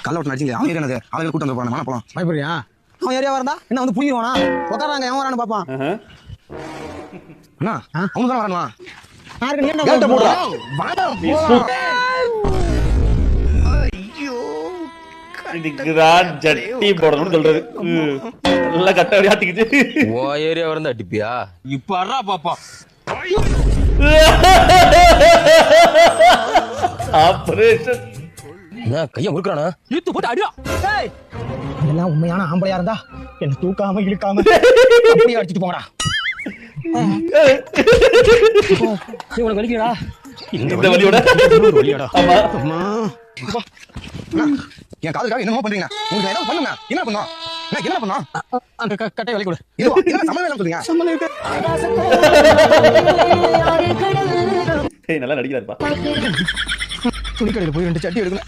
கல்ல விட்டு நடிச்சிங்க அவன் ஏரியா என்னது ஆளுங்க கூட்டம் வந்து போறாங்க போலாம் பயப்படுறியா? அவன் ஏரியாவா இருந்தா என்ன வந்து புடிவானா? உட்காராங்க எவன் வரான்னு பாப்பான். அண்ணா அவங்க தான் வரணுமா? யாருக்கு நீ என்ன கேட்ட போடுறா இதுக்குதான் ஜட்டி போடணும்னு சொல்றது. நல்லா கட்ட வழி ஆத்திக்கிச்சு. ஓ ஏரியா வரந்தா அடிப்பியா? இப்ப அறா பாப்பா ஆபரேஷன் என்ன கைய முறுக்குறானா? இழுத்து போட்டு அடியா. இதெல்லாம் உண்மையான ஆம்பளையா இருந்தா என்ன தூக்காம இழுக்காம அப்படியே அடிச்சிட்டு போங்கடா. இவனுக்கு வலிக்குடா. இந்த வலியோட வலியாடா. ஆமா. என் காதுக்காக என்னமோ பண்றீங்க. உங்களுக்கு ஏதாவது பண்ணுங்க. என்ன பண்ணோம்? என்ன பண்ணோம்? அந்த கட்டை வலி கொடு. இதுவா? என்ன சம்மதம் இல்லைன்னு சொல்றீங்க? சம்மந்தம் இருக்கு. நல்லா நடிக்கிறாருப்பா. துணிக்கடையில் போய் 2 சட்டி எடுக்கணும்.